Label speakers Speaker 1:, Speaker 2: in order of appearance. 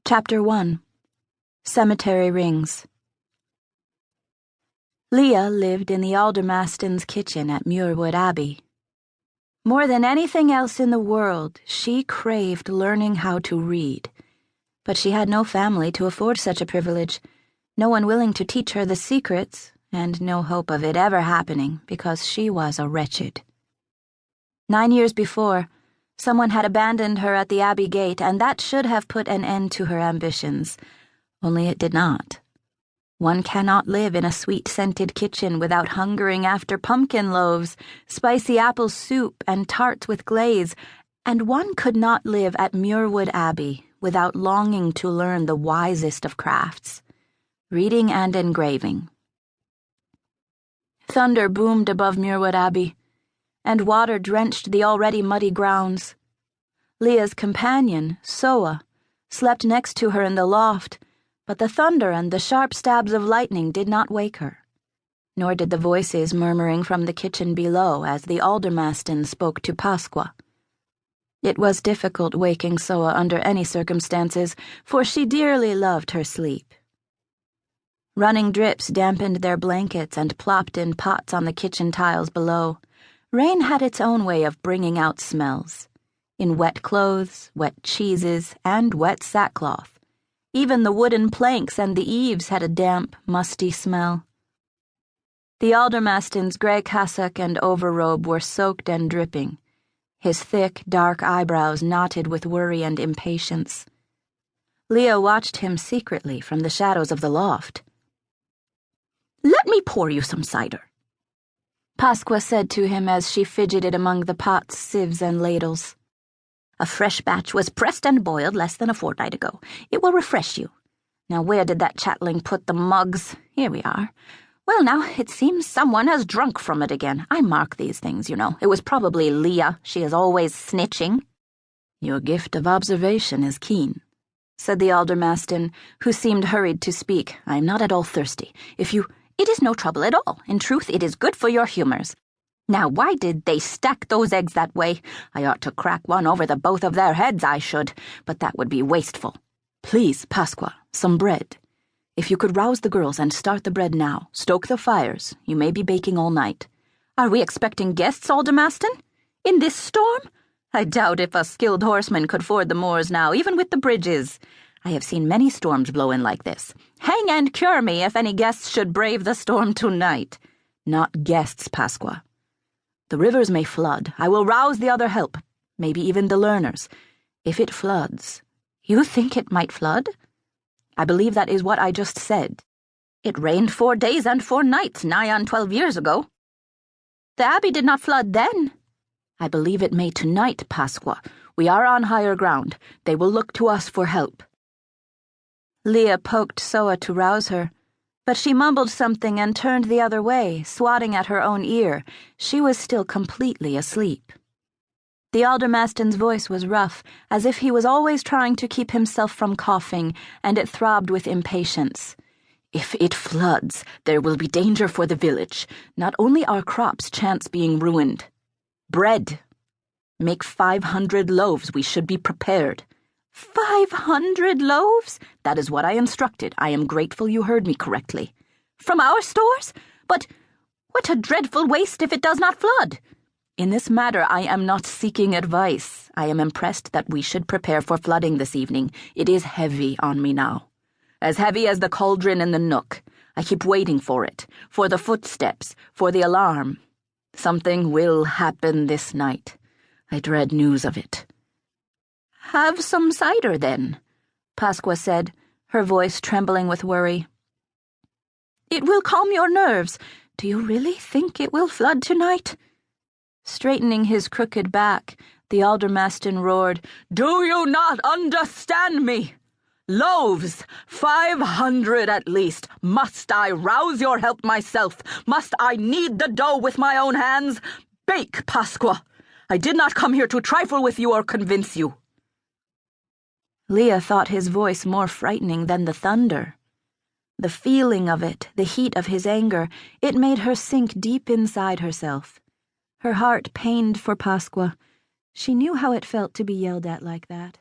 Speaker 1: Chapter 1 Cemetery Rings. Leah lived in the aldermaston's kitchen at Muirwood Abbey. More than anything else in the world, she craved learning how to read. But she had no family to afford such a privilege, no one willing to teach her the secrets, and no hope of it ever happening because she was a wretched. 9 years before, someone had abandoned her at the Abbey gate, and that should have put an end to her ambitions, only it did not. One cannot live in a sweet-scented kitchen without hungering after pumpkin loaves, spicy apple soup, and tarts with glaze, and one could not live at Muirwood Abbey without longing to learn the wisest of crafts, reading and engraving. Thunder boomed above Muirwood Abbey, and water drenched the already muddy grounds. Leah's companion, Soa, slept next to her in the loft, but the thunder and the sharp stabs of lightning did not wake her, nor did the voices murmuring from the kitchen below as the aldermaston spoke to Pasqua. It was difficult waking Soa under any circumstances, for she dearly loved her sleep. Running drips dampened their blankets and plopped in pots on the kitchen tiles below. Rain had its own way of bringing out smells. In wet clothes, wet cheeses, and wet sackcloth. Even the wooden planks and the eaves had a damp, musty smell. The aldermaston's grey cassock and overrobe were soaked and dripping, his thick, dark eyebrows knotted with worry and impatience. Leah watched him secretly from the shadows of the loft. "Let me pour you some cider," Pasqua said to him as she fidgeted among the pots, sieves, and ladles. "A fresh batch was pressed and boiled less than a fortnight ago. It will refresh you. Now, where did that chatling put the mugs? Here we are. Well, now, it seems someone has drunk from it again. I mark these things, you know. It was probably Leah. She is always snitching." "Your gift of observation is keen," said the aldermaston, who seemed hurried to speak. "I am not at all thirsty. If you—" "It is no trouble at all. In truth, it is good for your humors. Now, why did they stack those eggs that way? I ought to crack one over the both of their heads, I should, but that would be wasteful." "Please, Pasqua, some bread. If you could rouse the girls and start the bread now, stoke the fires. You may be baking all night." "Are we expecting guests, aldermaston? In this storm? I doubt if a skilled horseman could ford the moors now, even with the bridges. I have seen many storms blow in like this. Hang and cure me if any guests should brave the storm tonight." "Not guests, Pasqua. The rivers may flood. I will rouse the other help, maybe even the learners. If it floods—" "You think it might flood?" "I believe that is what I just said." "It rained 4 days and 4 nights nigh on 12 years ago. The Abbey did not flood then." "I believe it may tonight, Pasqua. We are on higher ground. They will look to us for help." Leah poked Soa to rouse her, but she mumbled something and turned the other way, swatting at her own ear. She was still completely asleep. The aldermaston's voice was rough, as if he was always trying to keep himself from coughing, and it throbbed with impatience. "If it floods, there will be danger for the village. Not only our crops chance being ruined. Bread. Make 500 loaves. We should be prepared." 500 loaves? "That is what I instructed. I am grateful you heard me correctly." "From our stores? But what a dreadful waste if it does not flood." "In this matter, I am not seeking advice. I am impressed that we should prepare for flooding this evening. It is heavy on me now. As heavy as the cauldron in the nook. I keep waiting for it, for the footsteps, for the alarm. Something will happen this night. I dread news of it." "Have some cider, then," Pasqua said, her voice trembling with worry. "It will calm your nerves. Do you really think it will flood tonight?" Straightening his crooked back, the aldermaston roared, "Do you not understand me? Loaves, 500 at least. Must I rouse your help myself? Must I knead the dough with my own hands? Bake, Pasqua. I did not come here to trifle with you or convince you." Leah thought his voice more frightening than the thunder. The feeling of it, the heat of his anger, it made her sink deep inside herself. Her heart pained for Pasqua. She knew how it felt to be yelled at like that.